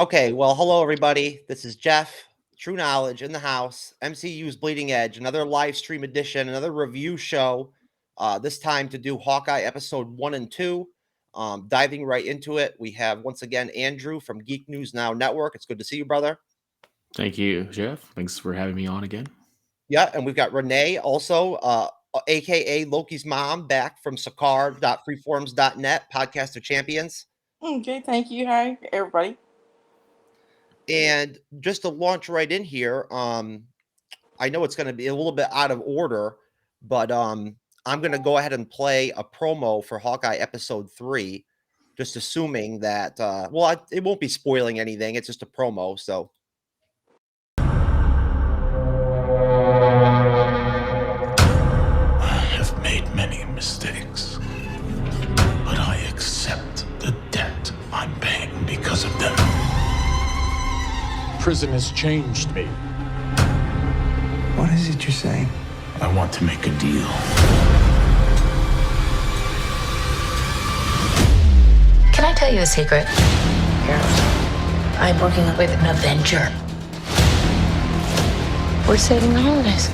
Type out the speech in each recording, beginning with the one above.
Okay, well, hello everybody. This is Jeff, TrueKnowledge in the house, MCU'S Bleeding Edge, another live stream edition, another review show. This time to do Hawkeye episode 1 and 2. Diving right into it, we have once again Andrew from Geek News Now Network. It's good to see you, brother. Thank you, Jeff. Thanks for having me on again. Yeah, and we've got Renee also, aka Loki's mom, back from sakar.freeforums.net, podcast of champions. Okay, thank you. Hi, everybody. And just to launch right in here, I know it's going to be a little bit out of order, but I'm going to go ahead and play a promo for Hawkeye episode 3, just assuming that, it won't be spoiling anything. It's just a promo, so. I have made many mistakes, but I accept the debt I'm paying because of them. Prison has changed me. What is it you're saying? I want to make a deal. Can I tell you a secret? I'm working with an Avenger. We're saving the holidays.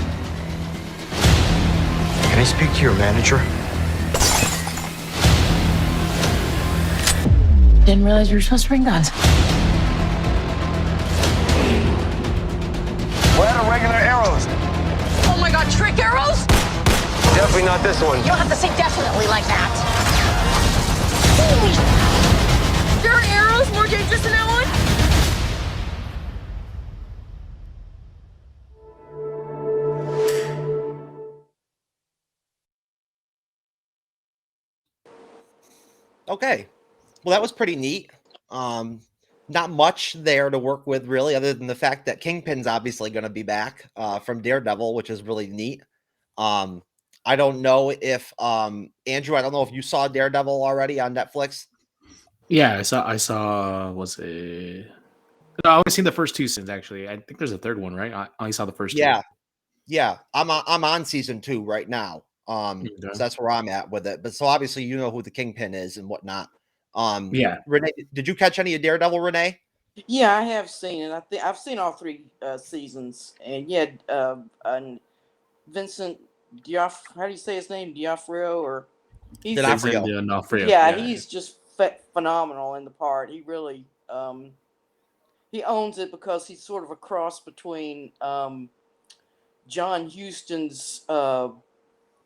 Can I speak to your manager? Didn't realize you were supposed to bring guns. We're out of regular arrows. Oh my god, trick arrows? Definitely not this one. You don't have to say definitely like that. Holy! There are arrows more dangerous than that one? Okay. Well, that was pretty neat. Not much there to work with, really, other than the fact that Kingpin's obviously going to be back from Daredevil, which is really neat. I don't know if Andrew, I don't know if you saw Daredevil already on Netflix. Yeah, I saw. Was it? No, I've only seen the first 2 seasons. Actually, I think there's a third one, right? I only saw the first 2. Yeah. I'm on season 2 right now. So that's where I'm at with it. But so obviously you know who the Kingpin is and whatnot. Yeah. Renee, did you catch any of Daredevil, Renee? Yeah, I have seen it. I've seen all 3 seasons, and yeah, and Vincent how do you say his name? D'Onofrio, or he's D'Onofrio. Yeah, he's just phenomenal in the part. He really he owns it because he's sort of a cross between John Huston's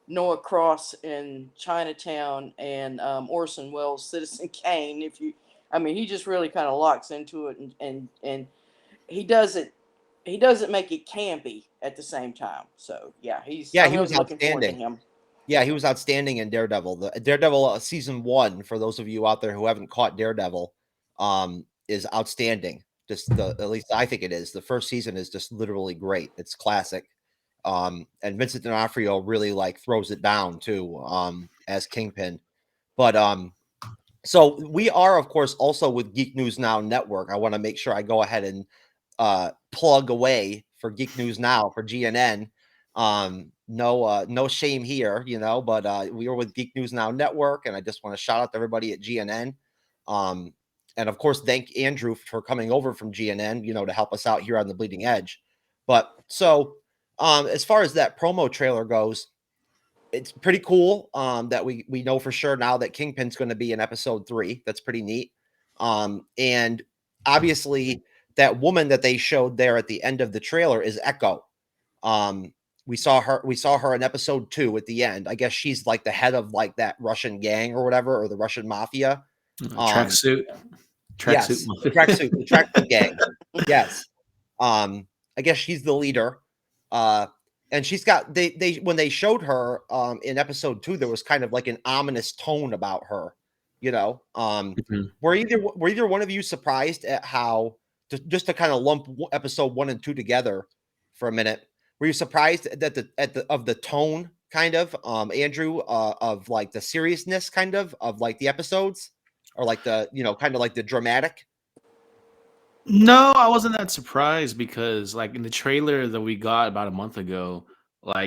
Noah Cross in Chinatown and Orson Welles' Citizen Kane. He just really kind of locks into it, and he doesn't make it campy at the same time. So yeah, he was looking forward to him. Yeah, he was outstanding in Daredevil. The Daredevil season 1, for those of you out there who haven't caught Daredevil, is outstanding. At least I think it is. The first season is just literally great. It's classic. And Vincent D'Onofrio really throws it down too, as Kingpin. But so we are, of course, also with Geek News Now Network. I want to make sure I go ahead and plug away for Geek News Now for GNN. No shame here, but we are with Geek News Now Network, and I just want to shout out to everybody at GNN. And of course, thank Andrew for coming over from GNN, to help us out here on the Bleeding Edge. But so as far as that promo trailer goes, it's pretty cool that we know for sure now that Kingpin's going to be in episode 3. That's pretty neat. And obviously that woman that they showed there at the end of the trailer is Echo. We saw her in episode 2 at the end. I guess she's like the head of that Russian gang or whatever, or the Russian mafia. Tracksuit. Yes, the tracksuit gang. Yes. I guess she's the leader. And she's got they when they showed her in episode 2, there was kind of like an ominous tone about her, Were either one of you surprised at how, just to kind of lump episode 1 and 2 together for a minute, were you surprised that the tone kind of Andrew, of the seriousness kind of the episodes, or the kind of like the dramatic? No, I wasn't that surprised because in the trailer that we got about a month ago,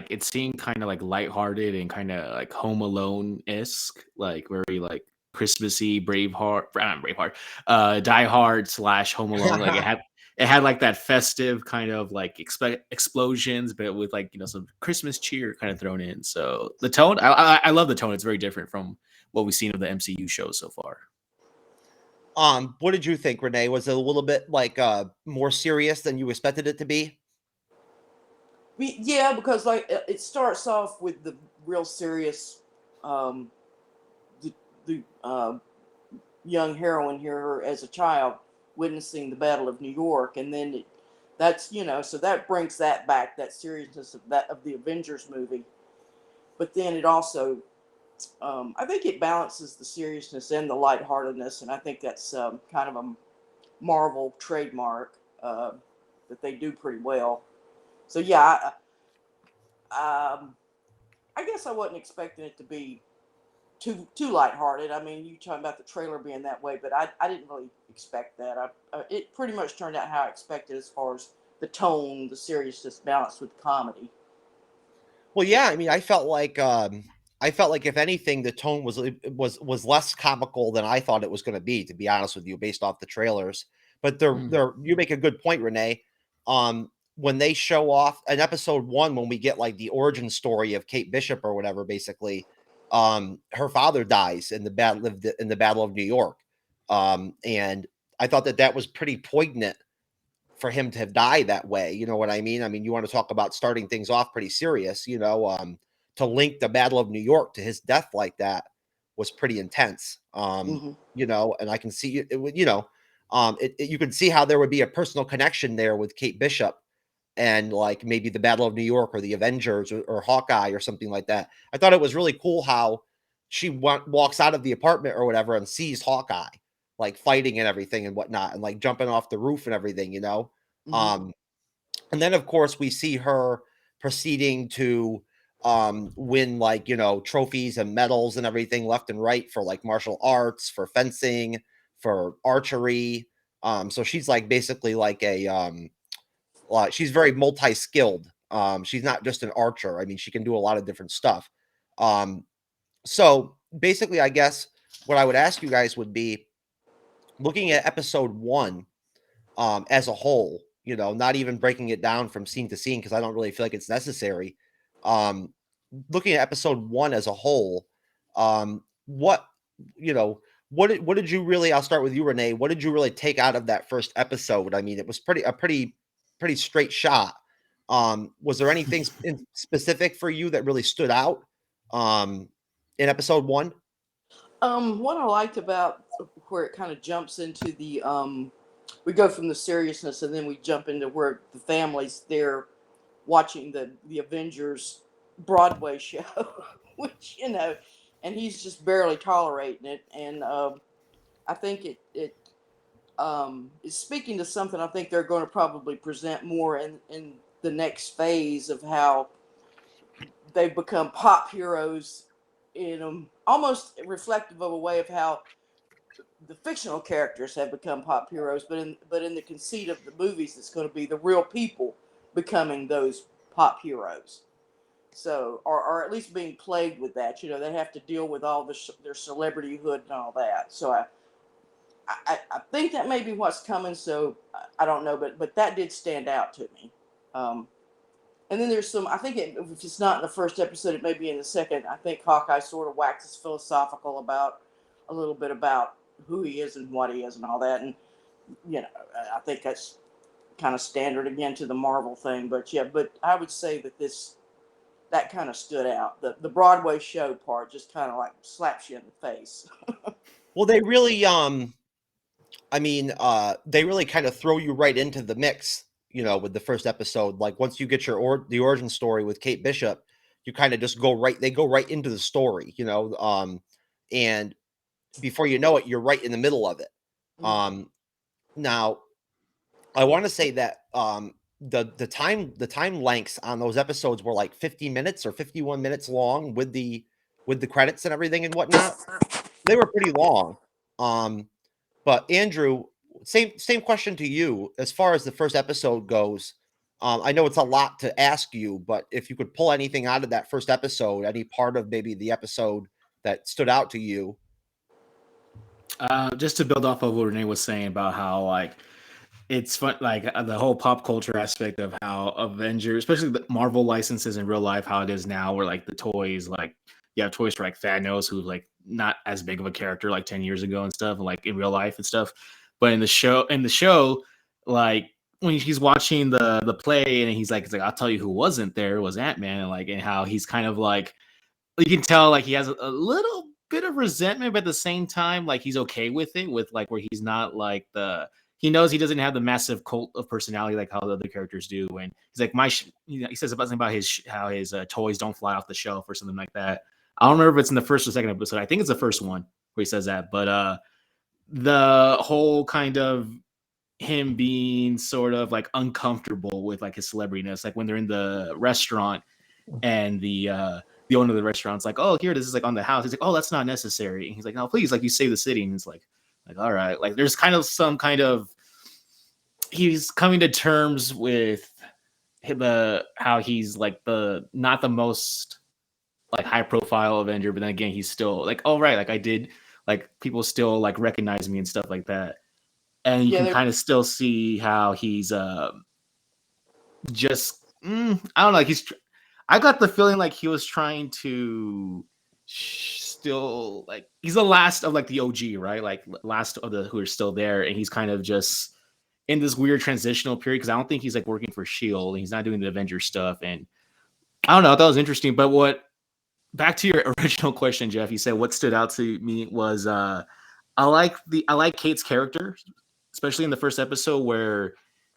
it seemed kind of lighthearted and kind of Home Alone-esque, very Christmassy Die Hard / Home Alone. Like it had like that festive kind of like explosions, but with like, some Christmas cheer kind of thrown in. So the tone, I love the tone. It's very different from what we've seen of the MCU shows so far. What did you think, Renee? Was it a little bit like more serious than you expected it to be? Yeah, because like it starts off with the real serious, the young heroine here as a child witnessing the Battle of New York, and then that's so that brings that back, that seriousness of the Avengers movie, but then it also I think it balances the seriousness and the lightheartedness, and I think that's kind of a Marvel trademark that they do pretty well. So yeah, I guess I wasn't expecting it to be too lighthearted. I mean, you talking about the trailer being that way, but I didn't really expect that. It pretty much turned out how I expected as far as the tone, the seriousness balanced with comedy. Well, yeah, I mean, I felt like if anything, the tone was less comical than I thought it was going to be honest with you, based off the trailers. But you make a good point, Renee. When they show off in episode 1, when we get like the origin story of Kate Bishop or whatever, basically, her father dies in the Battle of New York. And I thought that was pretty poignant for him to have died that way. You know what I mean? I mean, you want to talk about starting things off pretty serious, to link the Battle of New York to his death like that was pretty intense. And I can see it, you can see how there would be a personal connection there with Kate Bishop and like maybe the Battle of New York or the Avengers or Hawkeye or something like that. I thought it was really cool how she walks out of the apartment or whatever and sees Hawkeye like fighting and everything and whatnot, and like jumping off the roof and everything, and then of course we see her proceeding to win like, trophies and medals and everything left and right for like martial arts, for fencing, for archery. So she's like basically like she's very multi-skilled. She's not just an archer. I mean, she can do a lot of different stuff. So basically, I guess what I would ask you guys would be, looking at episode 1 as a whole, not even breaking it down from scene to scene, because I don't really feel like it's necessary. Looking at episode 1 as a whole, what did you really, I'll start with you, Renee. What did you really take out of that first episode? I mean, it was pretty straight shot. Was there anything specific for you that really stood out in episode 1? What I liked about where it kind of jumps into the we go from the seriousness and then we jump into where the family's there watching the Avengers Broadway show, which and he's just barely tolerating it, and I think it is speaking to something I think they're going to probably present more in the next phase of how they've become pop heroes in almost reflective of a way of how the fictional characters have become pop heroes, but in the conceit of the movies, it's going to be the real people becoming those pop heroes. So, or at least being plagued with that. They have to deal with all their celebrityhood and all that. So I think that may be what's coming. So I don't know, but that did stand out to me. And then there's some, I think if it's not in the first episode, it may be in the second. I think Hawkeye sort of waxes philosophical about a little bit about who he is and what he is and all that. And, I think that's kind of standard again to the Marvel thing. But yeah, but I would say that kind of stood out. The Broadway show part just kind of like slaps you in the face. Well, they really, they really kind of throw you right into the mix, with the first episode. Like once you get the origin story with Kate Bishop, you kind of just they go right into the story, and before you know it, you're right in the middle of it. Now I want to say that, the time lengths on those episodes were like 50 minutes or 51 minutes long with the credits and everything and whatnot. They were pretty long. But Andrew, same question to you as far as the first episode goes. I know it's a lot to ask you, but if you could pull anything out of that first episode, any part of maybe the episode that stood out to you. Just to build off of what Renee was saying about how like it's fun, like the whole pop culture aspect of how Avengers, especially the Marvel licenses in real life, how it is now, where like the toys, like you have toys for like Thanos, who's like not as big of a character like 10 years ago and stuff, and like in real life and stuff. But in the show, like when he's watching the play and he's like, I'll tell you who wasn't there was Ant-Man, and how he's kind of like you can tell like he has a little bit of resentment, but at the same time, like he's okay with it, with like where he's not like he knows he doesn't have the massive cult of personality like how the other characters do. And he's like, he says something about how his toys don't fly off the shelf or something like that. I don't remember if it's in the first or second episode. I think it's the first one where he says that. But the whole kind of him being sort of like uncomfortable with like his celebrityness, like when they're in the restaurant and the owner of the restaurant's like, oh, here, this is like on the house. He's like, oh, that's not necessary. And he's like, no, please, like you save the city. And it's like, all right, like there's kind of some kind of he's coming to terms with how he's like the not the most like high profile Avenger, but then again, he's still like, oh right, like I did, like people still like recognize me and stuff like that. And you can kind of still see how he's just I don't know, like I got the feeling like he was trying to still like he's the last of like the OG, right? Like last of the who are still there, and he's kind of just in this weird transitional period because I don't think he's like working for Shield and he's not doing the Avengers stuff. And I don't know, I thought it was interesting. But back to your original question, Jeff, you said what stood out to me was I like Kate's character, especially in the first episode where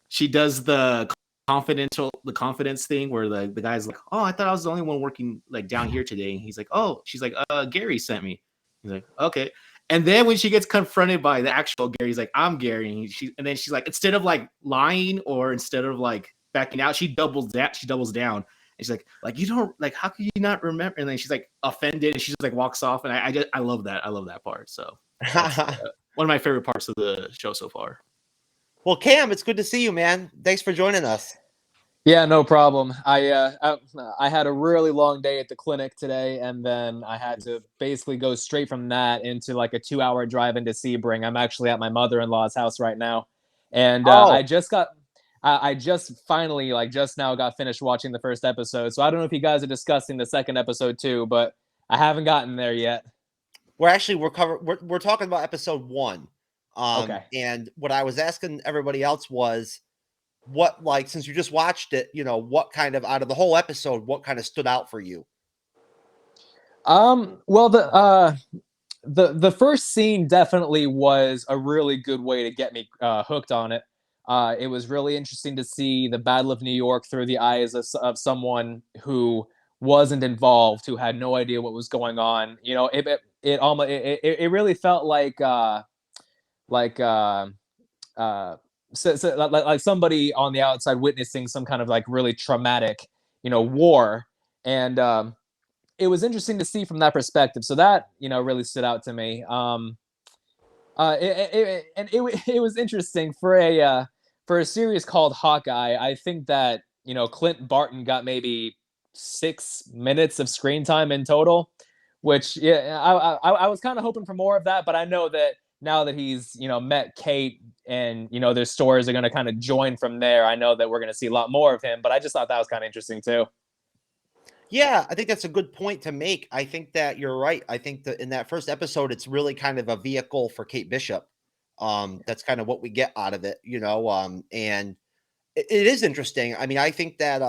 she does the confidence thing where the guy's like, oh, I thought I was the only one working like down here today. And he's like, oh, she's like, Gary sent me. He's like, okay. And then when she gets confronted by the actual Gary, he's like, I'm Gary. And then she's like, instead of like lying or instead of like backing out, she doubles down. And she's like, you don't like, how can you not remember? And then she's like offended and she just like walks off. And I love that. I love that part. So that's, one of my favorite parts of the show so far. Well, Cam, it's good to see you, man. Thanks for joining us. Yeah, no problem. I had a really long day at the clinic today, and then I had to basically go straight from that into like a 2-hour drive into Sebring. I'm actually at my mother-in-law's house right now, and I just finally like just now got finished watching the first episode. So I don't know if you guys are discussing the second episode too, but I haven't gotten there yet. We're talking about episode 1. Okay. And what I was asking everybody else was, what, like, since you just watched it, you know, what kind of out of the whole episode, what kind of stood out for you? Well, the first scene definitely was a really good way to get me hooked on it. It was really interesting to see the Battle of New York through the eyes of someone who wasn't involved, who had no idea what was going on. You know, it really felt like somebody on the outside witnessing some kind of like really traumatic, you know, war. And it was interesting to see from that perspective. So that, you know, really stood out to me. It was interesting for a series called Hawkeye. I think that, you know, Clint Barton got maybe 6 minutes of screen time in total, which I was kind of hoping for more of that, but I know that now that he's, you know, met Kate and, you know, their stories are going to kind of join from there, I know that we're going to see a lot more of him, but I just thought that was kind of interesting too. Yeah, I think that's a good point to make. I think that you're right. I think that in that first episode, it's really kind of a vehicle for Kate Bishop. That's kind of what we get out of it, you know, and it is interesting. I mean, I think that,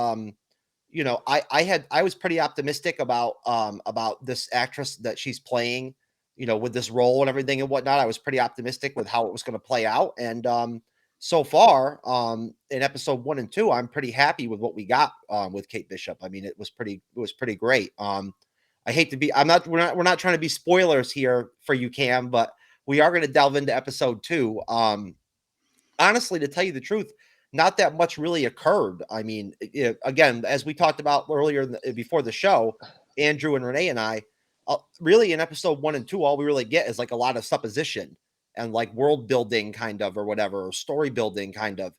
you know, I was pretty optimistic about this actress that she's playing, you know, with this role and everything and whatnot. I was pretty optimistic with how it was going to play out. And so far, in episode 1 and 2, I'm pretty happy with what we got with Kate Bishop. I mean, it was pretty great. I hate to be, we're not trying to be spoilers here for you, Cam, but we are going to delve into episode 2. Honestly, to tell you the truth, not that much really occurred. I mean, again, as we talked about earlier before the show, Andrew and Renee and I, really in episode 1 and 2, all we really get is like a lot of supposition and like world building kind of, or whatever, or story building kind of,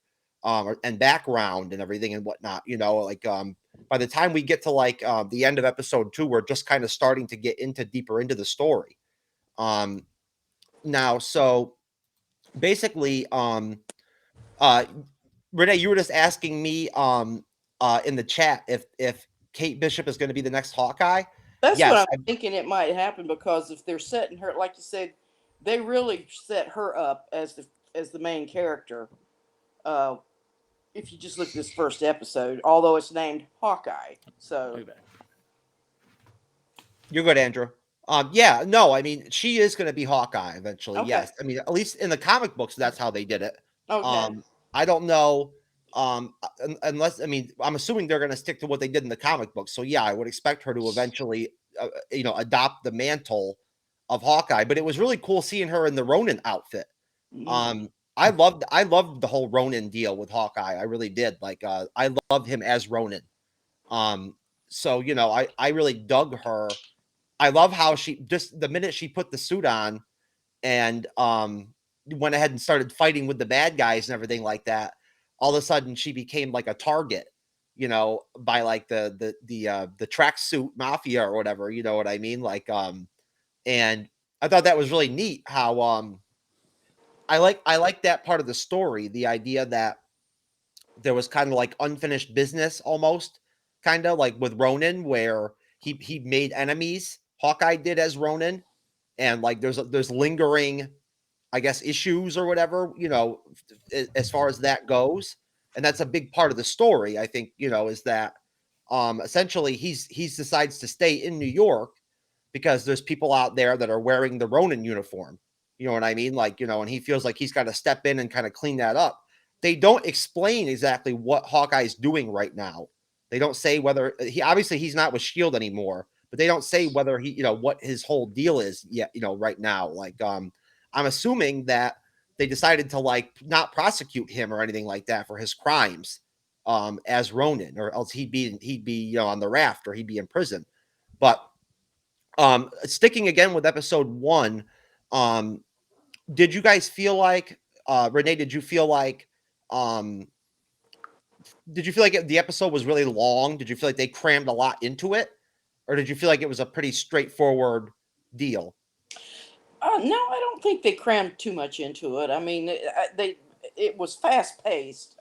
and background and everything and whatnot, you know, like, by the time we get to like, the end of episode 2, we're just kind of starting to get deeper into the story. now. So basically, Renee, you were just asking me in the chat if Kate Bishop is going to be the next Hawkeye. That's Yes, what I'm thinking it might happen, because if they're setting her, like you said, they really set her up as the main character. Uh, if you just look at this first episode, although it's named Hawkeye, so you're good, Andrew. Yeah, no, I mean she is going to be Hawkeye eventually. Okay. Yes, I mean at least in the comic books that's how they did it. okay. I don't know, unless I mean I'm assuming they're going to stick to what they did in the comic books. So yeah, I would expect her to eventually, adopt the mantle of Hawkeye. But it was really cool seeing her in the Ronin outfit. Mhm. I loved the whole Ronin deal with Hawkeye. I really did. Like, I love him as Ronin. So I really dug her. I love how she just the minute she put the suit on and went ahead and started fighting with the bad guys and everything like that. All of a sudden, she became like a target, by like the tracksuit mafia or whatever. You know what I mean? Like, and I thought that was really neat. How I like that part of the story. The idea that there was kind of like unfinished business, almost kind of like with Ronin, where he made enemies. Hawkeye did as Ronin, and like there's lingering, I guess, issues or whatever, as far as that goes. And that's a big part of the story, I think, is that essentially he's decides to stay in New York because there's people out there that are wearing the Ronin uniform. You know what I mean? Like, and he feels like he's got to step in and kind of clean that up. They don't explain exactly what Hawkeye's doing right now. They don't say whether he's not with Shield anymore, but they don't say whether he, what his whole deal is yet, right now. Like, I'm assuming that they decided to like not prosecute him or anything like that for his crimes, as Ronin, or else he'd be, on the raft, or he'd be in prison. But sticking again with episode 1, did you guys feel like, Renee, did you feel like the episode was really long? Did you feel like they crammed a lot into it? Or did you feel like it was a pretty straightforward deal? No, I don't think they crammed too much into it. I mean, it was fast paced,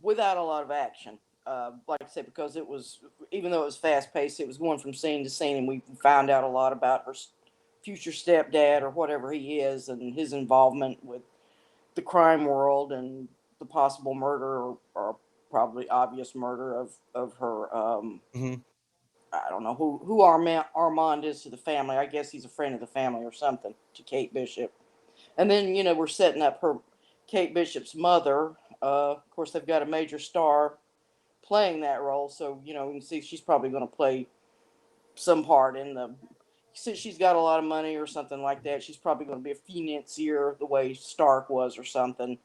without a lot of action. Like I said, because even though it was fast paced, it was going from scene to scene, and we found out a lot about her future stepdad, or whatever he is, and his involvement with the crime world and the possible murder, or probably obvious murder of her. Mm-hmm. I don't know who Armand is to the family. I guess he's a friend of the family or something to Kate Bishop. And then, we're setting up Kate Bishop's mother. Of course, they've got a major star playing that role. So, we can see she's probably going to play some part since she's got a lot of money or something like that. She's probably going to be a financier the way Stark was or something,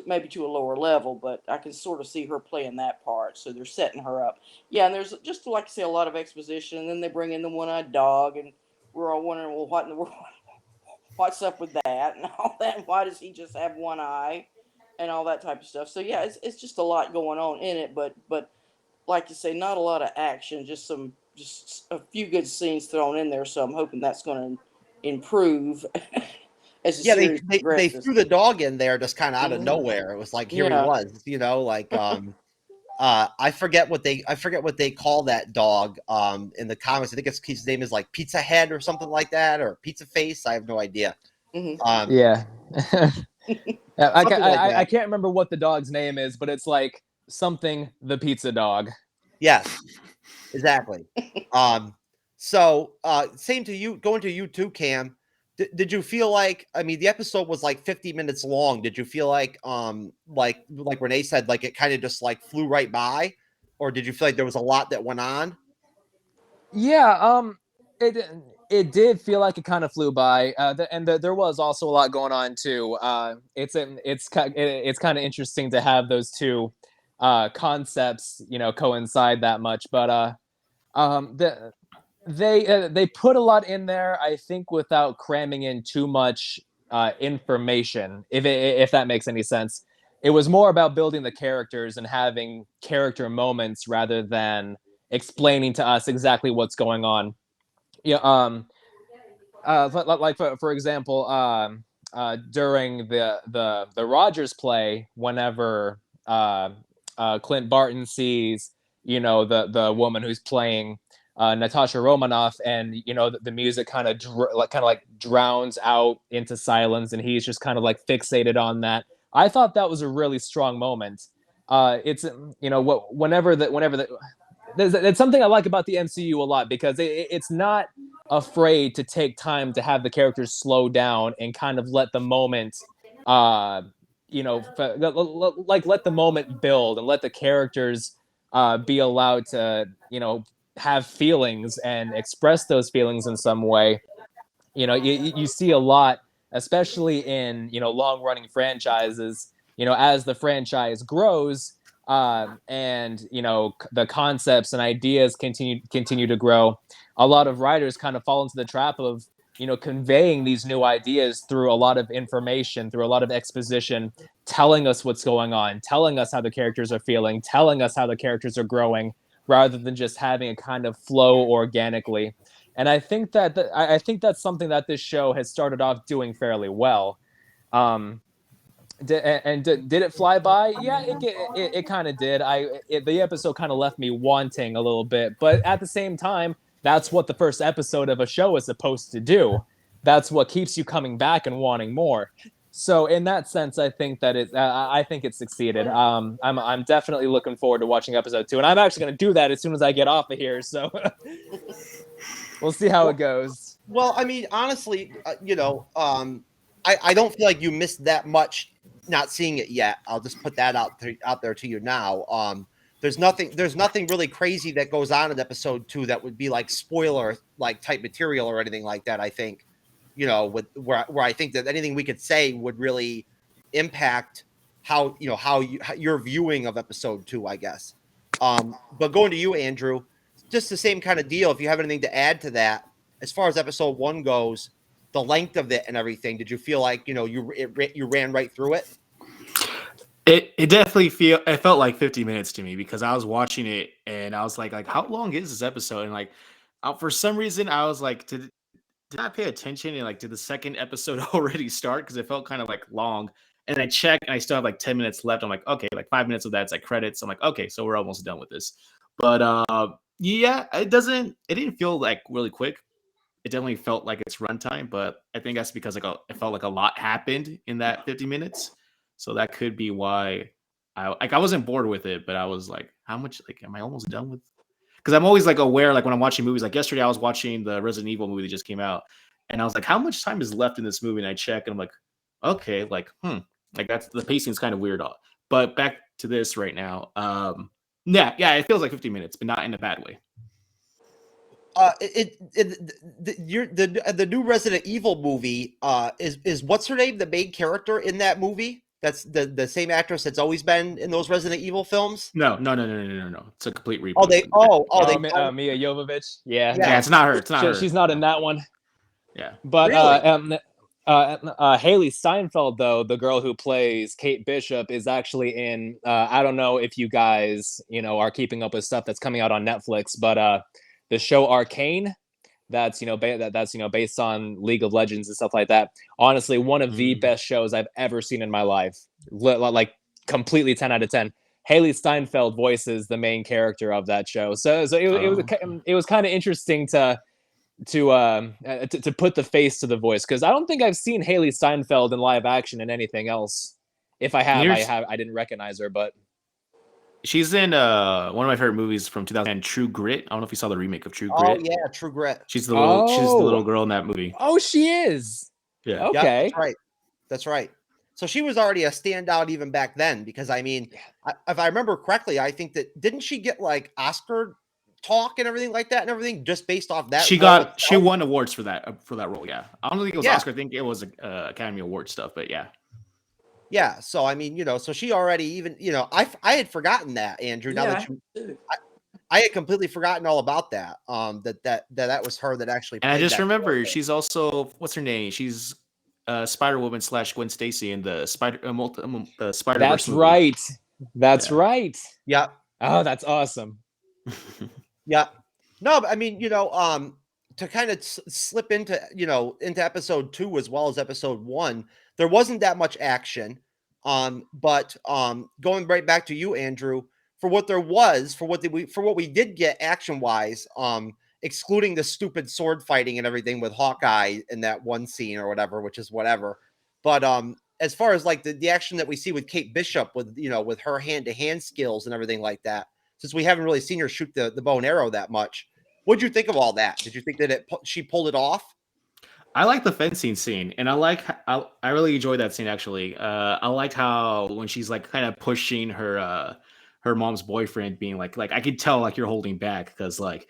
maybe to a lower level, but I can sort of see her playing that part. So they're setting her up. Yeah, and there's just, like I say, a lot of exposition, and then they bring in the one-eyed dog, and we're all wondering, well, what in the world, what's up with that and all that? Why does he just have one eye and all that type of stuff? So yeah, it's just a lot going on in it, but like you say, not a lot of action, just a few good scenes thrown in there. So I'm hoping that's going to improve as the series They progresses. threw the dog in there just kind of out of Mhm. nowhere. It was like, here he Yeah. was, like I forget what they call that dog in the comics. I think his name is like Pizza Head or something like that, or Pizza Face. I have no idea. Mhm. Yeah. I I can't remember what the dog's name is, but it's like something the pizza dog. Yes, exactly. So same to you, going to you too, Cam. Did you feel like, I mean, the episode was like 50 minutes long. Did you feel like like Renee said, like it kind of just like flew right by, or did you feel like there was a lot that went on? Yeah, it did feel like it kind of flew by, there was also a lot going on too. It's kind of interesting to have those two concepts, coincide that much. But they put a lot in there, I think, without cramming in too much information. If that makes any sense, it was more about building the characters and having character moments rather than explaining to us exactly what's going on. Yeah. for example, during the Rogers play, whenever Clint Barton sees, the woman who's playing Natasha Romanoff, and the music kind of drowns out into silence, and he's just kind of like fixated on that. I thought that was a really strong moment. It's whenever that's something I like about the MCU a lot, because it's not afraid to take time to have the characters slow down and kind of let the moment let the moment build, and let the characters be allowed to have feelings and express those feelings in some way. You see a lot, especially in long running franchises, as the franchise grows, and the concepts and ideas continue to grow, a lot of writers kind of fall into the trap of conveying these new ideas through a lot of information, through a lot of exposition, telling us what's going on, telling us how the characters are feeling, telling us how the characters are growing, rather than just having it kind of flow organically. And I think that's something that this show has started off doing fairly well. Did it fly by? Yeah, it kind of did. The episode kind of left me wanting a little bit, but at the same time, that's what the first episode of a show is supposed to do. That's what keeps you coming back and wanting more. So in that sense, I think that I think it succeeded. I'm definitely looking forward to watching episode 2, and I'm actually going to do that as soon as I get off of here. So we'll see how it goes. Well, I mean, honestly, I don't feel like you missed that much not seeing it yet. I'll just put that out there to you now. There's nothing really crazy that goes on in episode 2 that would be like spoiler like type material or anything like that. I think, where I think that anything we could say would really impact how your viewing of episode 2, I guess. But going to you, Andrew, just the same kind of deal. If you have anything to add to that, as far as episode 1 goes, the length of it and everything, did you feel like you ran right through it? It definitely felt like 50 minutes to me, because I was watching it and I was like how long is this episode? And like for some reason I was like, did I pay attention, and like did the second episode already start? Because it felt kind of like long. And I checked and I still have like 10 minutes left. I'm like, okay, like 5 minutes of that's like credits. I'm like, okay, so we're almost done with this. But yeah, it didn't feel like really quick. It definitely felt like it's runtime, but I think that's because it felt like a lot happened in that 50 minutes. So that could be why I wasn't bored with it, but I was like, how much, like, am I almost done with? Because I'm always like aware, like when I'm watching movies, like yesterday I was watching the Resident Evil movie that just came out, and I was like, how much time is left in this movie? And I check and I'm like, okay, like, like that's the pacing is kind of weird. But back to this right now. Yeah, it feels like 50 minutes, but not in a bad way. The new Resident Evil movie is what's her name, the main character in that movie? That's the same actress that's always been in those Resident Evil films? No. It's a complete reboot. Mia Jovovich. Yeah, it's not her. It's not her. She's not in that one. Yeah, but really? Hailee Steinfeld, though, the girl who plays Kate Bishop, is actually in. I don't know if you guys are keeping up with stuff that's coming out on Netflix, but the show Arcane, that's based on League of Legends and stuff like that. Honestly, one of the best shows I've ever seen in my life. Like completely 10 out of 10. Hailee Steinfeld voices the main character of that show, so it was kind of interesting to put the face to the voice, because I don't think I've seen Hailee Steinfeld in live action in anything else. If I have, I didn't recognize her, but. She's in one of my favorite movies from 2010, True Grit. I don't know if you saw the remake of True Grit. Oh yeah, True Grit. She's the little girl in that movie. Oh, she is. Yeah. Okay. Yeah, that's right. So she was already a standout even back then, because I mean, if I remember correctly, I think that didn't she get like Oscar talk and everything like that and everything just based off that? She won awards for that role. Yeah. I don't think it was Oscar. I think it was Academy Award stuff, but yeah. Yeah, so I mean, so she already even, I had forgotten that, Andrew. Now that I had completely forgotten all about that. That was her that actually. And I just remember she's also, what's her name? She's Spider-Woman / Gwen Stacy in the Spider-Verse. That's movie. Right. That's right. Yeah. Oh, that's awesome. Yeah. No, but I mean, to kind of slip into, into episode 2 as well as episode 1, there wasn't that much action. But going right back to you, Andrew, for what there was, for what we did get action wise, excluding the stupid sword fighting and everything with Hawkeye in that one scene or whatever, which is whatever. But as far as like the action that we see with Kate Bishop with, with her hand-to-hand skills and everything like that, since we haven't really seen her shoot the bow and arrow that much, what'd you think of all that? Did you think that she pulled it off? I like the fencing scene, and I really enjoyed that scene actually. I like how when she's like kind of pushing her mom's boyfriend, being like I could tell like you're holding back because like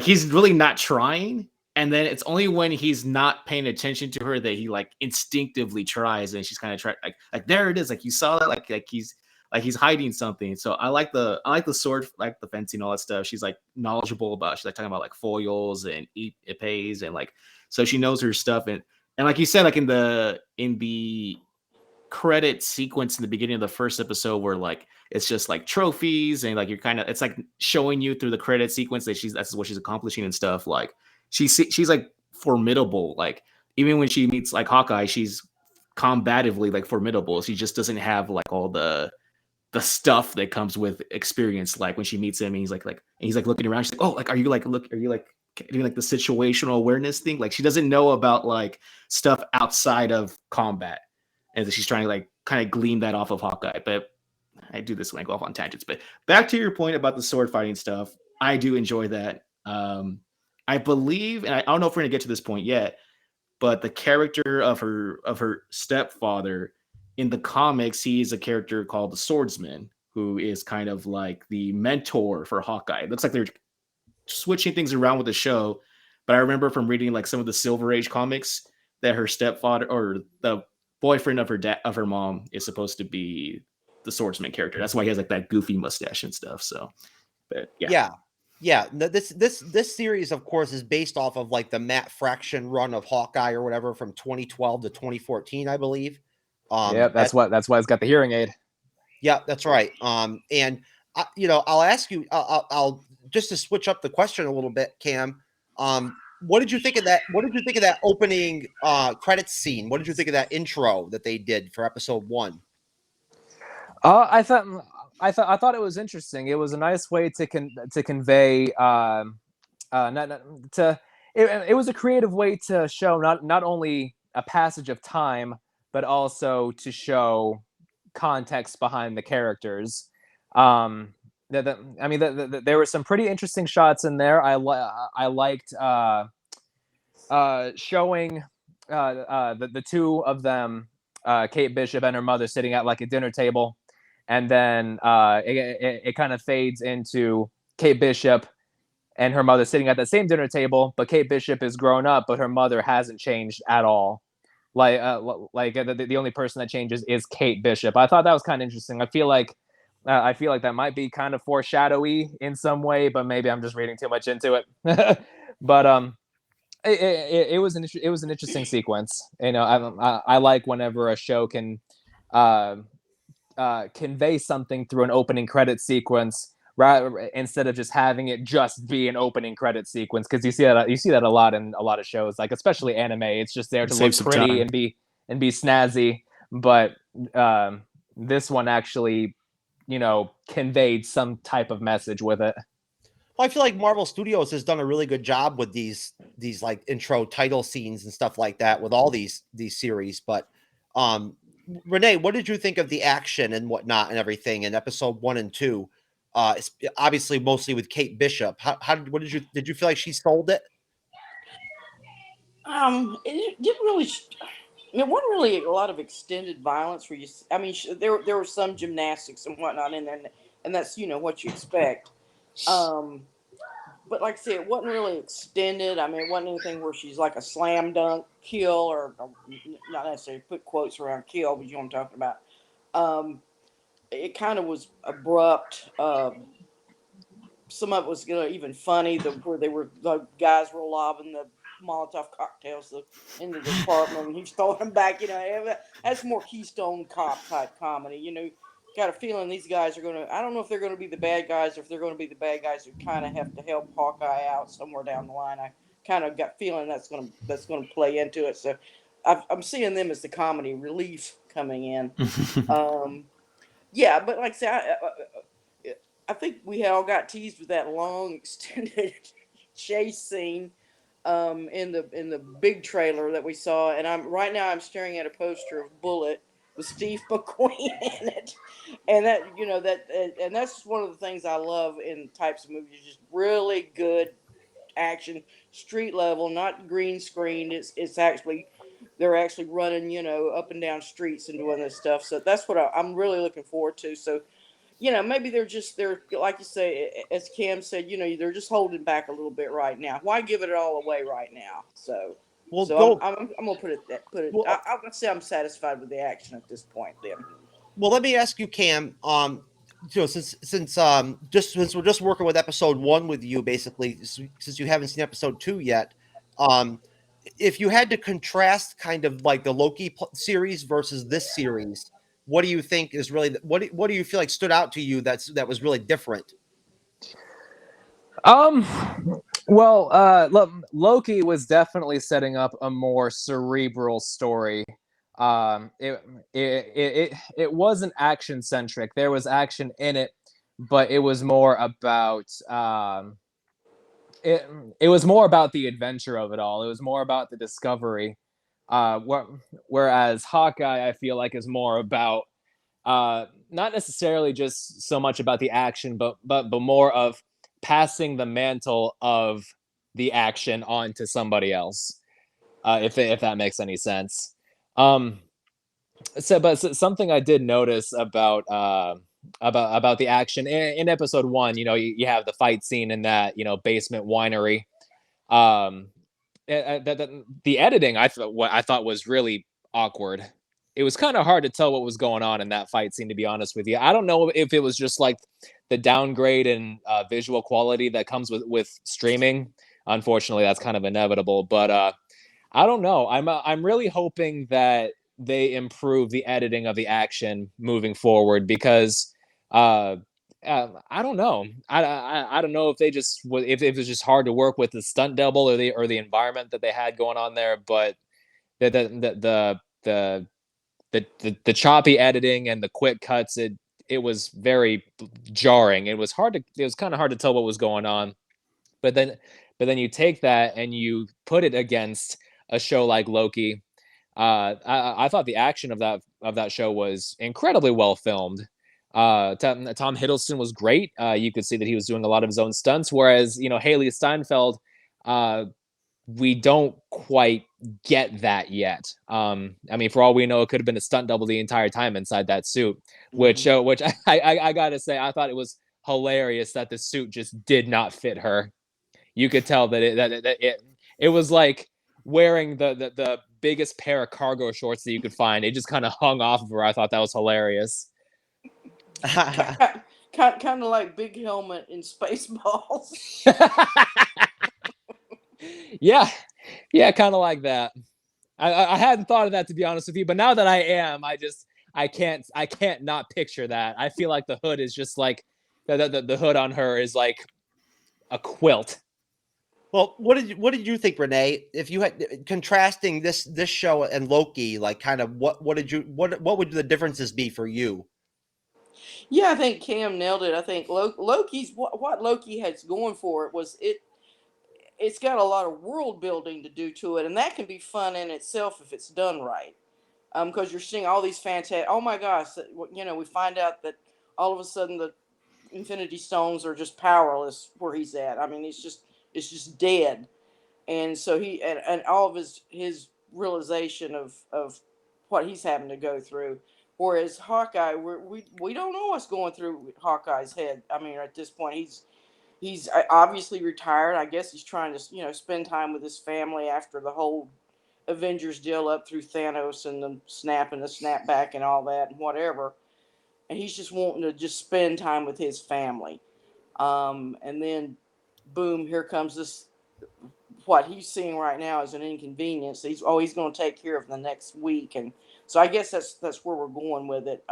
he's really not trying, and then it's only when he's not paying attention to her that he like instinctively tries, and she's kind of like there it is, like you saw that, like he's hiding something. So I like the sword, like the fencing, all that stuff. She's like knowledgeable about. She's like talking about like foils and epées and like. So she knows her stuff, and like you said, like in the credit sequence in the beginning of the first episode, where like it's just like trophies and like you're kind of, it's like showing you through the credit sequence that that's what she's accomplishing and stuff. Like she's like formidable. Like even when she meets like Hawkeye, she's combatively like formidable. She just doesn't have like all the stuff that comes with experience. Like when she meets him, and he's like looking around. She's like, oh, like are you like doing like the situational awareness thing? Like she doesn't know about like stuff outside of combat, and she's trying to like kind of glean that off of Hawkeye. But I do this when I go off on tangents. But back to your point about the sword fighting stuff, I do enjoy that. I believe, and I don't know if we're gonna get to this point yet, but the character of her stepfather in the comics, he's a character called the Swordsman, who is kind of like the mentor for Hawkeye. It looks like they're switching things around with the show, but I remember from reading like some of the Silver Age comics that her stepfather or the boyfriend of her mom is supposed to be the Swordsman character. That's why he has like that goofy mustache and stuff. So, but yeah. This series, of course, is based off of like the Matt Fraction run of Hawkeye or whatever from 2012 to 2014, I believe. That's why it's got the hearing aid. Yeah, that's right. And I'll ask you, I'll just to switch up the question a little bit, Cam. What did you think of that? What did you think of that opening credits scene? What did you think of that intro that they did for episode 1? I thought it was interesting. It was a nice way to convey. It was a creative way to show not only a passage of time, but also to show context behind the characters. There were some pretty interesting shots in there. I liked showing the two of them, Kate Bishop and her mother, sitting at like a dinner table, and then it kind of fades into Kate Bishop and her mother sitting at that same dinner table, but Kate Bishop is grown up, but her mother hasn't changed at all. The only person that changes is Kate Bishop. I thought that was kind of interesting. I feel like that might be kind of foreshadowy in some way, but maybe I'm just reading too much into it. But it was an interesting sequence. I like whenever a show can convey something through an opening credit sequence, instead of just having it just be an opening credit sequence, because you see that a lot in a lot of shows, like especially anime. It's just there to look pretty and be snazzy, but this one actually conveyed some type of message with it. Well, I feel like Marvel Studios has done a really good job with these like intro title scenes and stuff like that with all these series. But Renee, what did you think of the action and whatnot and everything in episode 1 and 2? Obviously mostly with Kate Bishop. Did you feel like she sold it? It didn't really. It wasn't really a lot of extended violence where there were some gymnastics and whatnot in there, and that's what you expect. But like I said, it wasn't really extended. I mean, it wasn't anything where she's like a slam dunk kill, or not necessarily put quotes around kill, but you know what I'm talking about. It kind of was abrupt. Some of it was even funny, where the guys were lobbing the Molotov cocktails into the apartment, and he's throwing them back. That's more Keystone Cop type comedy. Got a feeling these guys are gonna. I don't know if they're gonna be the bad guys, or if they're gonna be the bad guys who kind of have to help Hawkeye out somewhere down the line. I kind of got feeling that's gonna play into it. So I'm seeing them as the comedy relief coming in. Yeah, but like I said, I think we all got teased with that long extended chase scene in the big trailer that we saw, and I'm staring at a poster of Bullet with Steve McQueen in it, and and that's one of the things I love in types of movies, just really good action, street level, not green screened. It's actually they're actually running up and down streets and doing this stuff. So that's what I'm really looking forward to. So maybe they're like you say, as Cam said, they're just holding back a little bit right now. Why give it all away right now? So I'm gonna put it. Well, I'll say I'm satisfied with the action at this point. Then. Well, let me ask you, Cam. Since we're just working with episode 1 with you, basically, since you haven't seen episode 2 yet, if you had to contrast kind of like the Loki series versus this series, what do you think is really what do you feel like stood out to you that was really different? Well, Loki was definitely setting up a more cerebral story. It wasn't action centric. There was action in it, but it was more about it was more about the adventure of it all. It was more about the discovery. Whereas Hawkeye, I feel like, is more about not necessarily just so much about the action, but more of passing the mantle of the action on to somebody else. If that makes any sense. But something I did notice about the action in episode 1, you have the fight scene in that basement winery. The editing I thought was really awkward. It was kind of hard to tell what was going on in that fight scene, to be honest with you. I don't know if it was just like the downgrade in visual quality that comes with streaming. Unfortunately, that's kind of inevitable. But I don't know. I'm really hoping that they improve the editing of the action moving forward, because I don't know. I don't know if if it was just hard to work with the stunt double or the environment that they had going on there, but the choppy editing and the quick cuts, it was very jarring. It was kind of hard to tell what was going on. But then you take that and you put it against a show like Loki. I thought the action of that show was incredibly well filmed. Tom Hiddleston was great. You could see that he was doing a lot of his own stunts, whereas Hailee Steinfeld, we don't quite get that yet. I mean, for all we know, it could have been a stunt double the entire time inside that suit, which I gotta say, I thought it was hilarious that the suit just did not fit her. You could tell that it was like wearing the biggest pair of cargo shorts that you could find. It just kind of hung off of her. I thought that was hilarious. kind of like Big Helmet in Spaceballs. yeah, kind of like that. I hadn't thought of that, to be honest with you, but now that I am, I can't not picture that. I feel like the hood is just like the hood on her is like a quilt. Well, what did you think, Renee? If you had contrasting this show and Loki, like kind of what would the differences be for you? Yeah, I think Cam nailed it. I think Loki's what Loki has going for it was it's got a lot of world building to do to it, and that can be fun in itself if it's done right. Because you're seeing all these fantastic. Oh my gosh, we find out that all of a sudden the Infinity Stones are just powerless where he's at. I mean, it's just dead, and so he and all of his realization of what he's having to go through. Whereas Hawkeye, we don't know what's going through Hawkeye's head. I mean, at this point, he's obviously retired. I guess he's trying to spend time with his family after the whole Avengers deal up through Thanos and the snap and the snapback and all that and whatever. And he's just wanting to just spend time with his family. And then, boom, here comes this. What he's seeing right now is an inconvenience. He's going to take care of the next week, and so I guess that's where we're going with it.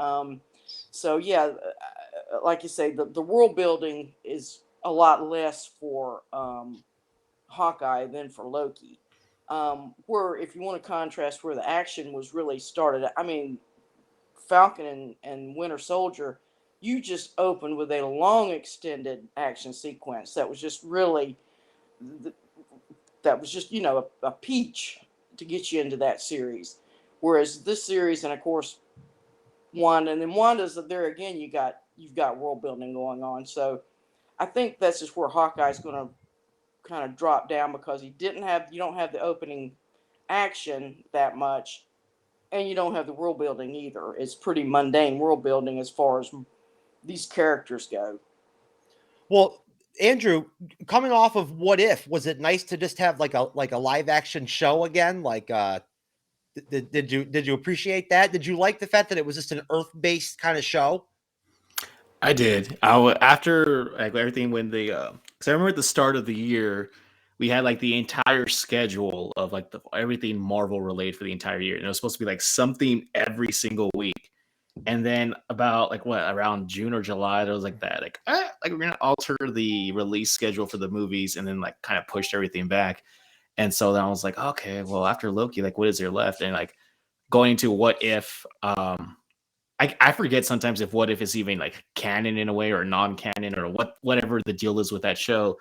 So yeah, like you say, the world building is a lot less for Hawkeye than for Loki. Where if you want to contrast where the action was really started, I mean, Falcon and Winter Soldier, you just opened with a long extended action sequence that was just really, that was just, you know, a peach to get you into that series. Whereas this series, and of course Wanda, and then Wanda's there again, you've got world building going on. So I think that's just where Hawkeye's going to kind of drop down, because you don't have the opening action that much, and you don't have the world building either. It's pretty mundane world building as far as these characters go. Well, Andrew, coming off of What If, was it nice to just have like a live action show again? Like, did you appreciate that? Did you like the fact that it was just an Earth based kind of show? I did. After like everything when they, because I remember at the start of the year, we had like the entire schedule of like everything Marvel related for the entire year, and it was supposed to be like something every single week. And then about like around June or July, there was like that, like we're gonna alter the release schedule for the movies, and then like kind of pushed everything back. And so then I was like, okay, well after Loki, like what is there left? And like going into What If, I forget sometimes if What If is even like canon in a way or non-canon or whatever the deal is with that show.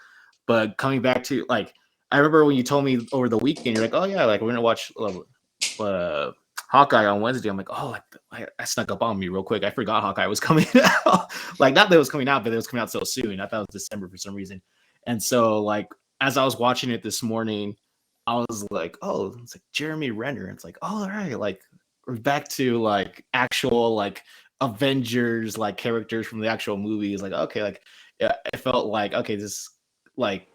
But coming back to like, I remember when you told me over the weekend, you're like, oh yeah, like we're gonna watch Hawkeye on Wednesday. I'm like, oh, like I snuck up on me real quick. I forgot Hawkeye was coming out. Like not that it was coming out, but it was coming out so soon. I thought it was December for some reason. And so like as I was watching it this morning, I was like, oh, it's like Jeremy Renner. It's like, oh, all right, like we're back to like actual like Avengers like characters from the actual movies. Like, okay, like yeah, it felt like okay, this like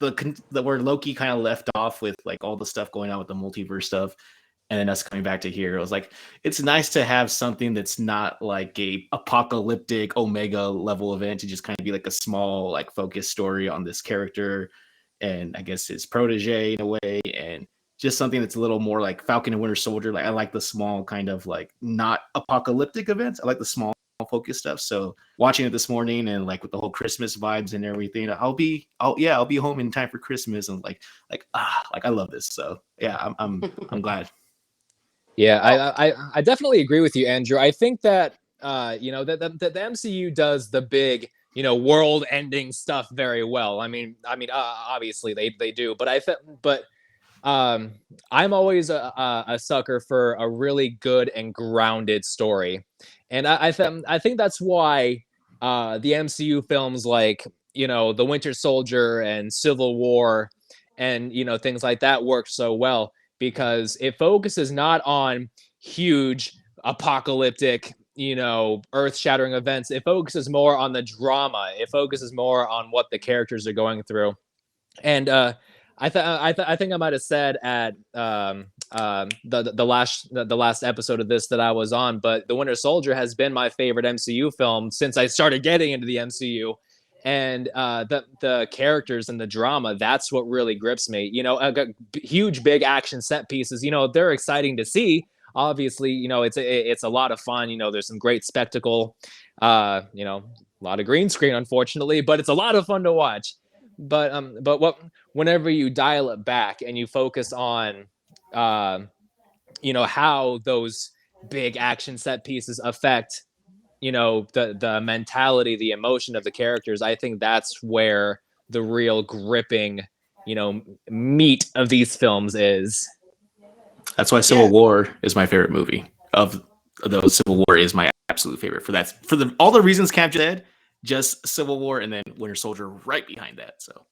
the where Loki kind of left off with like all the stuff going on with the multiverse stuff, and then us coming back to here. It was like it's nice to have something that's not like a apocalyptic Omega level event to just kind of be like a small like focused story on this character and I guess his protege in a way, and just something that's a little more like Falcon and Winter Soldier. Like I like the small kind of like not apocalyptic events. I like the small focus stuff. So watching it this morning and like with the whole Christmas vibes and everything, I'll be home in time for Christmas and like I love this. So yeah, I'm glad. Yeah, I definitely agree with you, Andrew. I think that you know that the MCU does the big, you know, world-ending stuff very well. I mean, obviously they do, but I'm always a sucker for a really good and grounded story, and I think that's why the MCU films like, you know, The Winter Soldier and Civil War and, you know, things like that work so well, because it focuses not on huge apocalyptic, you know, earth-shattering events. It focuses more on the drama. It focuses more on what the characters are going through. And I think I might have said at the last episode of this that I was on, but The Winter Soldier has been my favorite MCU film since I started getting into the MCU. And the characters and the drama, that's what really grips me. You know, huge, big action set pieces, you know, they're exciting to see. Obviously, you know, it's a lot of fun. You know, there's some great spectacle, you know, a lot of green screen, unfortunately, but it's a lot of fun to watch. But whenever you dial it back and you focus on, you know, how those big action set pieces affect, you know, the mentality, the emotion of the characters, I think that's where the real gripping, you know, meat of these films is. That's why Civil War is my favorite movie. Of those, Civil War is my absolute favorite for that. For all the reasons Cam said, just Civil War and then Winter Soldier right behind that. So,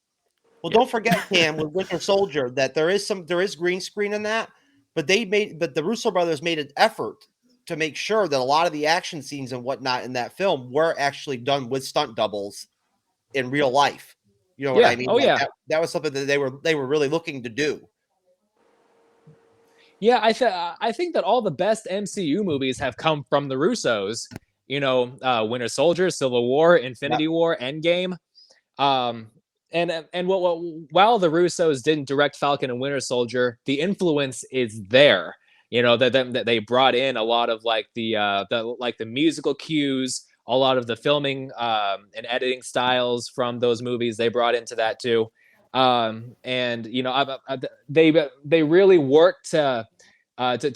well, don't forget, Cam, with Winter Soldier, that there is green screen in that, but the Russo brothers made an effort to make sure that a lot of the action scenes and whatnot in that film were actually done with stunt doubles in real life. You know what I mean? Oh, yeah. That was something that they were really looking to do. Yeah, I think that all the best MCU movies have come from the Russos. You know, Winter Soldier, Civil War, Infinity War, Endgame. And while the Russos didn't direct Falcon and Winter Soldier, the influence is there. You know, that they brought in a lot of like the musical cues, a lot of the filming and editing styles from those movies they brought into that too. And they really work to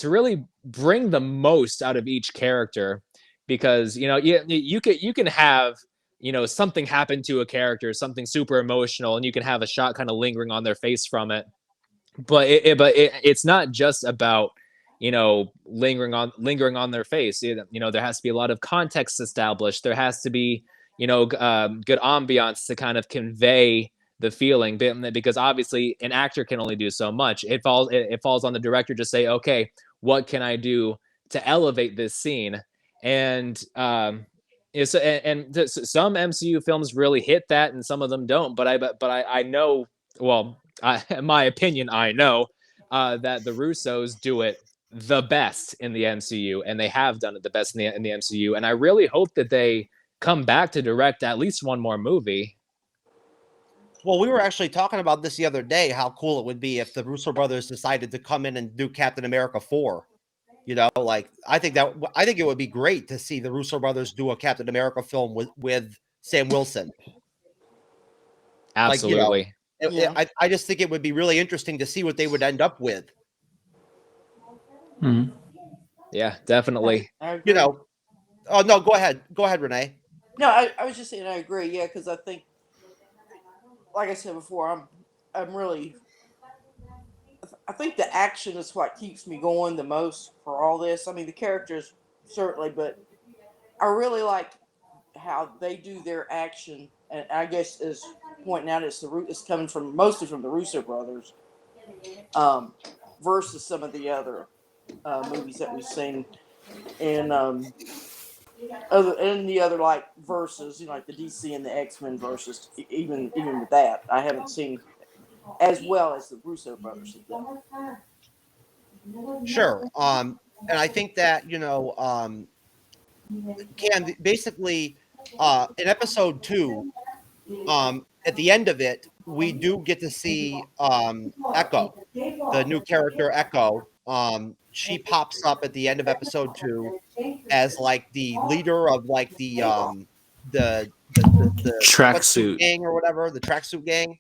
really bring the most out of each character, because you can have something happen to a character, something super emotional, and you can have a shot kind of lingering on their face from it. But it's not just about lingering on their face. There has to be a lot of context established. There has to be good ambiance to kind of convey the feeling, because obviously an actor can only do so much. It falls on the director to say, okay, what can I do to elevate this scene? And some MCU films really hit that, and some of them don't. But I know, well, in my opinion, I know that the Russos do it the best in the MCU, and they have done it the best in the MCU. And I really hope that they come back to direct at least one more movie. Well, we were actually talking about this the other day, how cool it would be if the Russo brothers decided to come in and do Captain America 4. I think it would be great to see the Russo brothers do a Captain America film with Sam Wilson. Absolutely. I just think it would be really interesting to see what they would end up with. Mm-hmm. Yeah, definitely. Oh no, go ahead, Renee. No, I was just saying I agree. Yeah, because I think, like I said before, I think the action is what keeps me going the most for all this. I mean, the characters certainly, but I really like how they do their action. And I guess as pointing out, it's coming mostly from the Russo brothers, versus some of the other movies that we've seen, and the other like versus, like the DC and the X-Men versus. Even with that, I haven't seen as well as the Russo brothers have done. Sure. And I think that Cam, basically in episode 2, at the end of it, we do get to see Echo, the new character Echo. She pops up at the end of episode 2 as like the leader of like the tracksuit gang or whatever, the tracksuit gang.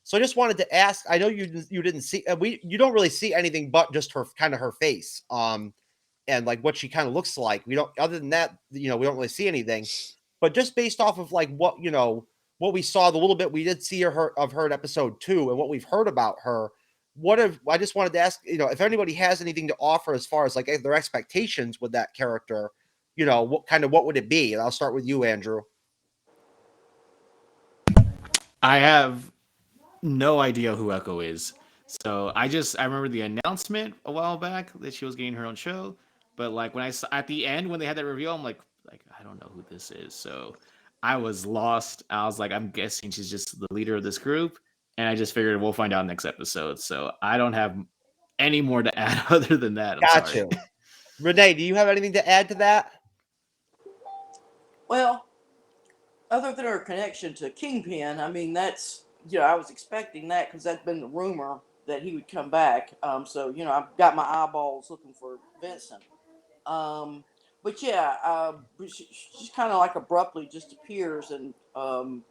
So I just wanted to ask. I know you didn't see you don't really see anything but just her face, and like what she kind of looks like. We don't, other than that, we don't really see anything. But just based off of like what we saw, the little bit we did see of her in episode 2, and what we've heard about her, I just wanted to ask, if anybody has anything to offer as far as like their expectations with that character, what would it be? And I'll start with you, Andrew. I have no idea who Echo is. So I remember the announcement a while back that she was getting her own show. But like when I saw at the end, when they had that reveal, I'm like, I don't know who this is. So I was lost. I was like, I'm guessing she's just the leader of this group. And I just figured we'll find out next episode. So I don't have any more to add other than that. Got you. Renee, do you have anything to add to that? Well, other than her connection to Kingpin, I mean, that's, I was expecting that because that's been the rumor that he would come back. So, I've got my eyeballs looking for Vincent. But yeah, she's kind of like abruptly just appears. And I'm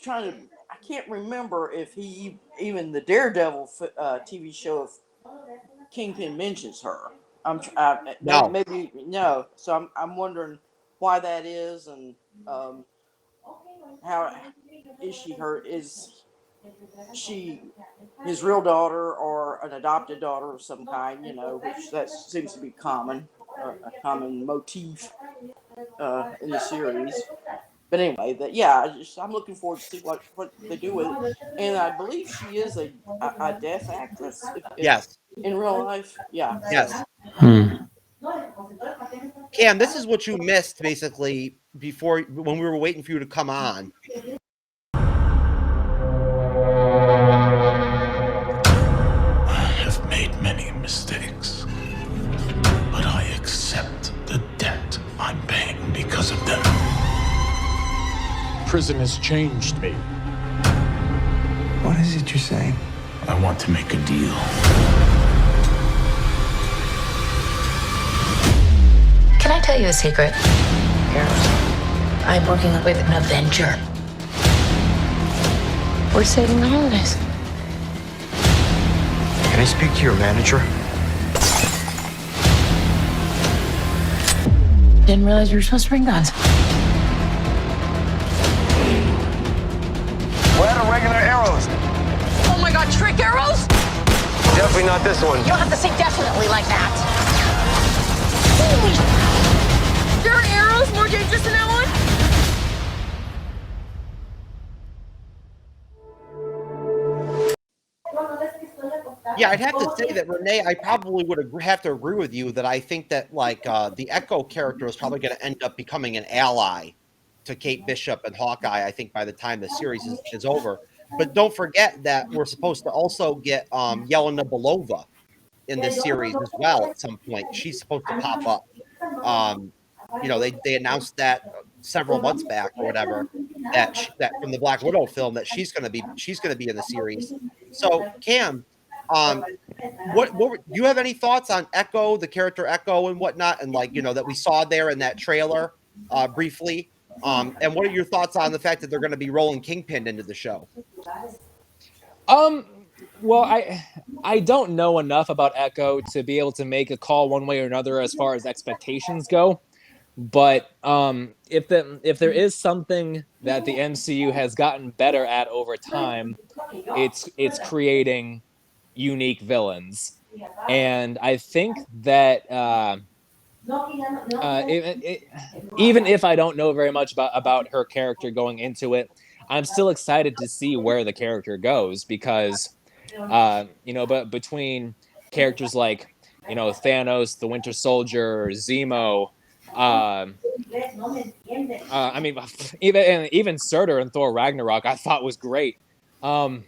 trying to, I can't remember if even the Daredevil TV show of Kingpin mentions her. No. Maybe no. So I'm wondering why that is, and how is she his real daughter or an adopted daughter of some kind? Which that seems to be common, a common motif in the series. But anyway, I'm looking forward to see what they do with it. And I believe she is a deaf actress. Yes. In real life, yeah. Yes. Cam, this is what you missed basically when we were waiting for you to come on. I have made many mistakes, but I accept the debt I'm paying because of them. Prison has changed me. What is it you're saying? I want to make a deal. Can I tell you a secret? I'm working with an Avenger. We're saving the holidays. Can I speak to your manager? Didn't realize you were supposed to bring guns. We're out of regular arrows. Oh my God, trick arrows? Definitely not this one. You don't have to say definitely like that. Holy! There are arrows more dangerous than that one? Yeah, I'd have to say that, Renee, I probably would have to agree with you that I think that, like, the Echo character is probably going to end up becoming an ally to Kate Bishop and Hawkeye, I think, by the time the series is over. But don't forget that we're supposed to also get Yelena Belova in this series as well at some point. She's supposed to pop up. They announced that several months back or whatever, that from the Black Widow film, that she's going to be in the series. So, Cam, what do you have any thoughts on Echo, the character Echo, and whatnot, and that we saw there in that trailer briefly? And what are your thoughts on the fact that they're going to be rolling Kingpin into the show? Well, I don't know enough about Echo to be able to make a call one way or another as far as expectations go. But if there is something that the MCU has gotten better at over time, it's creating unique villains, and I think that even if I don't know very much about her character going into it, I'm still excited to see where the character goes, because but between characters like Thanos, the Winter Soldier, Zemo, I mean, even Surtur in Thor Ragnarok, I thought was great. I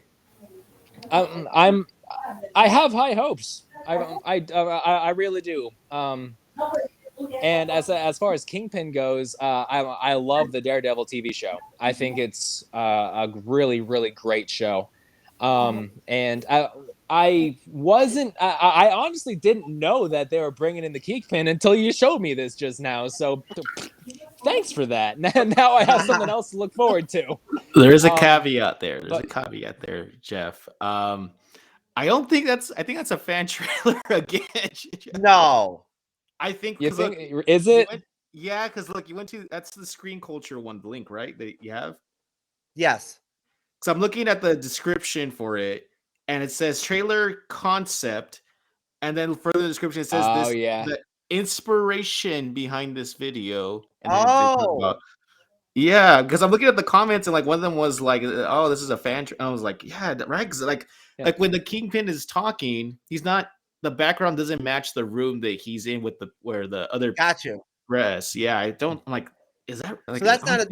have high hopes. I really do. And as far as Kingpin goes, I love the Daredevil TV show. I think it's a really, really great show. And I honestly didn't know that they were bringing in the Kingpin until you showed me this just now. So thanks for that. Now I have something else to look forward to. There is a caveat there. There's a caveat there, Jeff. I think that's a fan trailer again. No. I think is it? Yeah, because look, you went to that's the Screen Culture one, the link, right? That you have? Yes. So I'm looking at the description for it, and it says trailer concept, and then further description it says the inspiration behind this video. And yeah, because I'm looking at the comments, and like one of them was like, "Oh, this is a fan." I was like, "Yeah, right." Because like when the Kingpin is talking, he's not. The background doesn't match the room that he's in with where the other dress. Yeah, I don't. I'm like, is that? Like, so that's not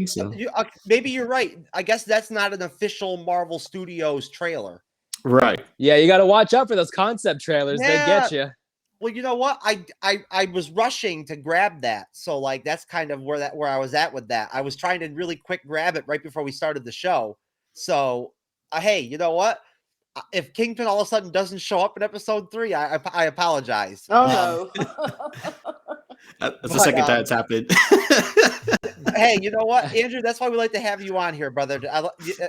maybe you're right. I guess that's not an official Marvel Studios trailer. Right. Yeah, you got to watch out for those concept trailers. Yeah. They get you. Well, you know what? I was rushing to grab that, so like that's kind of where I was at with that. I was trying to really quick grab it right before we started the show. So, hey, you know what? If Kingpin all of a sudden doesn't show up in episode 3, I apologize. Oh no. That's the second time it's happened. Hey, you know what, Andrew? That's why we like to have you on here, brother.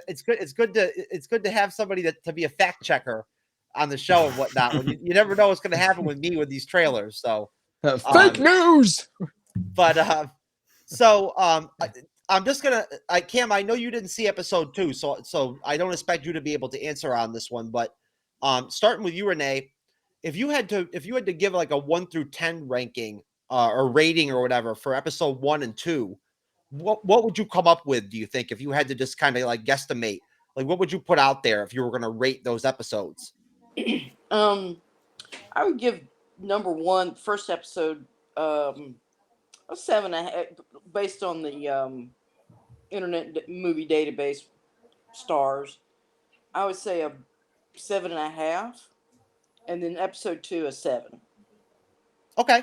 It's good to have somebody to be a fact checker on the show and whatnot. When you never know what's going to happen with me with these trailers. So fake news. But I'm just gonna, Cam. I know you didn't see episode 2, so I don't expect you to be able to answer on this one. But starting with you, Renee, if you had to give like a 1 through 10 ranking or rating or whatever for episode 1 and 2, what would you come up with? Do you think, if you had to just kind of like guesstimate, like what would you put out there if you were going to rate those episodes? I would give number 1, first episode, a 7.5, based on the Internet Movie Database stars. I would say a 7.5, and then episode 2 a 7. Okay,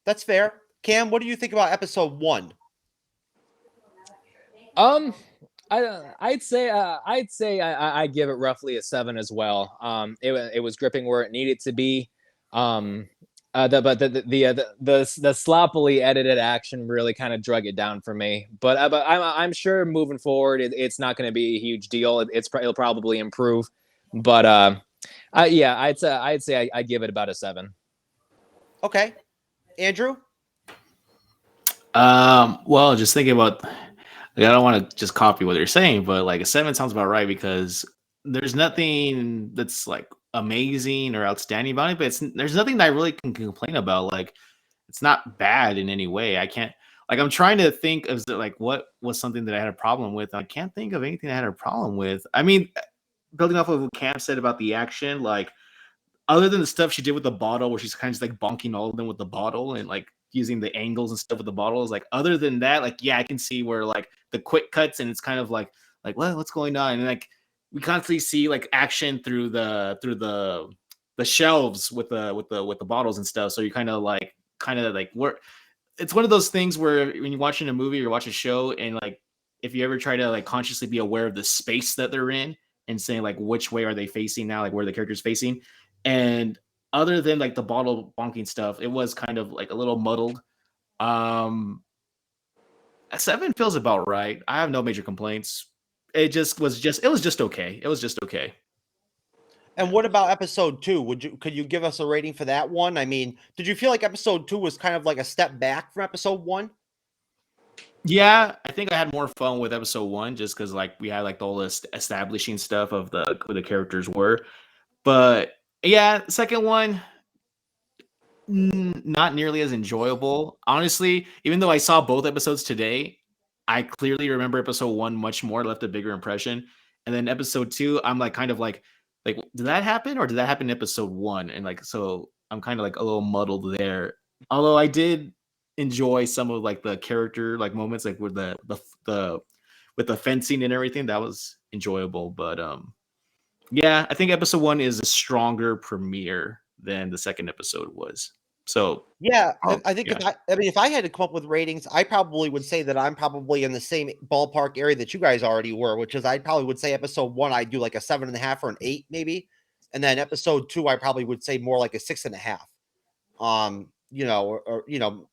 that's fair. Cam, what do you think about episode 1? I'd say I give it roughly a 7 as well. It was gripping where it needed to be. The sloppily edited action really kind of drug it down for me. But I'm sure moving forward, it's not going to be a huge deal. It'll probably improve. But yeah, I'd say I give it about a 7. Okay, Andrew. Well, just thinking about, like, I don't want to just copy what you're saying, but like a 7 sounds about right because there's nothing that's like amazing or outstanding about it, but there's nothing that I really can complain about. Like, it's not bad in any way. I can't, like, I'm trying to think of like what was something that I had a problem with. I can't think of anything I had a problem with. I mean, building off of what Cam said about the action, like, other than the stuff she did with the bottle, where she's kind of just like bonking all of them with the bottle and like using the angles and stuff with the bottles, like, other than that, like, yeah, I can see where like the quick cuts and it's kind of like what's going on, and like we constantly see like action through the shelves with the bottles and stuff. So you kind of like where it's one of those things where when you're watching a movie or watch a show, and like if you ever try to like consciously be aware of the space that they're in and saying like which way are they facing now, like where the character's facing. And other than like the bottle bonking stuff, it was kind of like a little muddled. A 7 feels about right. I have no major complaints. It was just okay. It was just okay. And what about episode 2? Could you give us a rating for that one? I mean, did you feel like episode 2 was kind of like a step back from episode 1? Yeah, I think I had more fun with episode 1 just because like we had like all this establishing stuff of who the characters were. But yeah, second one, not nearly as enjoyable. Honestly, even though I saw both episodes today, I clearly remember episode 1 much more, left a bigger impression. And then episode 2, I'm like kind of like did that happen or did that happen in episode 1? And like so I'm kind of like a little muddled there. Although I did enjoy some of like the character like moments like with the with the fencing and everything. That was enjoyable. But yeah, I think episode 1 is a stronger premiere than the second episode was. So yeah, I think if I had to come up with ratings, I probably would say that I'm probably in the same ballpark area that you guys already were, which is I probably would say episode 1 I'd do like a 7.5 or an 8 maybe, and then episode 2 I probably would say more like a 6.5. Or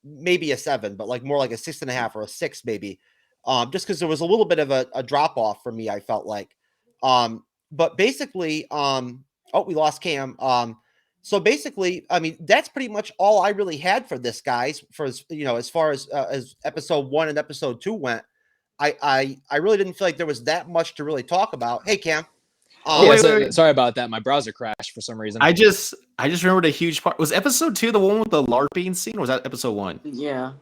maybe a 7, but like more like a 6.5 or a 6 maybe. Just because there was a little bit of a drop off for me, I felt like. But basically, we lost Cam. So basically, I mean, that's pretty much all I really had for this, guys. For as far as episode 1 and episode 2 went, I really didn't feel like there was that much to really talk about. Hey, Cam. Wait. Sorry about that. My browser crashed for some reason. I just remembered a huge part. Was episode 2 the one with the LARPing scene, or was that episode 1? Yeah.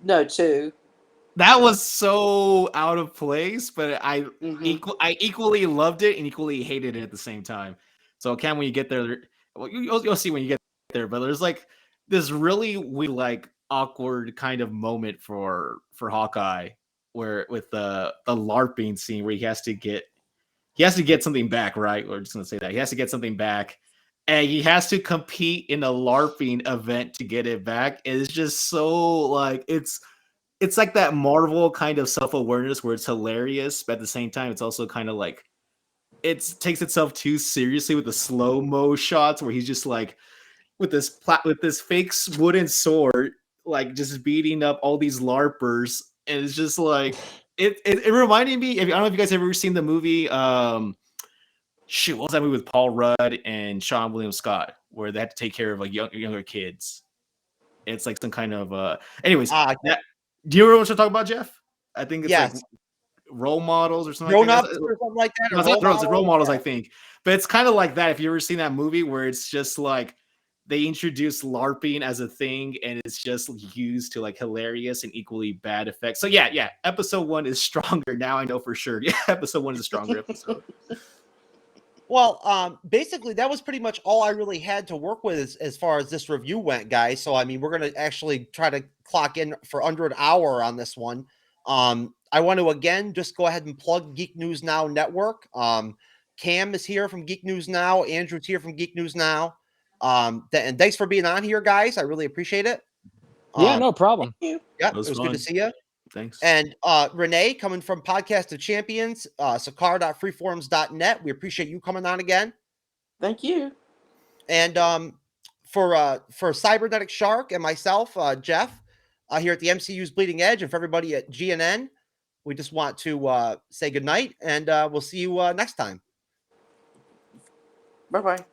No, 2. That was so out of place, but I equally loved it and equally hated it at the same time. So Cam, when you get there, well, you'll see when you get there. But there's like this really weird, like awkward kind of moment for Hawkeye, where with the LARPing scene where he has to get something back, right? We're just gonna say that he has to get something back, and he has to compete in a LARPing event to get it back. It's just so like it's like that Marvel kind of self-awareness where it's hilarious, but at the same time, it's also kind of like it takes itself too seriously with the slow-mo shots where he's just like with this fake wooden sword, like just beating up all these LARPers, and it's just like it reminded me. I don't know if you guys have ever seen the movie. What was that movie with Paul Rudd and Sean William Scott, where they had to take care of like younger kids? It's like some kind of anyways. Do you ever want to talk about, Jeff? I think it's like role models or something. Grown-ups or something like that. No, it's not role models, I think. But it's kind of like that. If you ever seen that movie where it's just like they introduce LARPing as a thing and it's just used to like hilarious and equally bad effects. So yeah. Episode 1 is stronger. Now I know for sure. Yeah, episode 1 is a stronger episode. Well, basically, that was pretty much all I really had to work with as far as this review went, guys. So, I mean, we're going to actually try to clock in for under an hour on this one. I want to, again, just go ahead and plug Geek News Now Network. Cam is here from Geek News Now. Andrew's here from Geek News Now. And thanks for being on here, guys. I really appreciate it. Yeah, no problem. Yeah, it was good to see you. Thanks. And Renee, coming from Podcast of Champions, sakar.freeforums.net. We appreciate you coming on again. Thank you. And for Cybernetic Shark and myself, Jeff, here at the MCU's Bleeding Edge, and for everybody at GNN, we just want to say goodnight, and we'll see you next time. Bye-bye.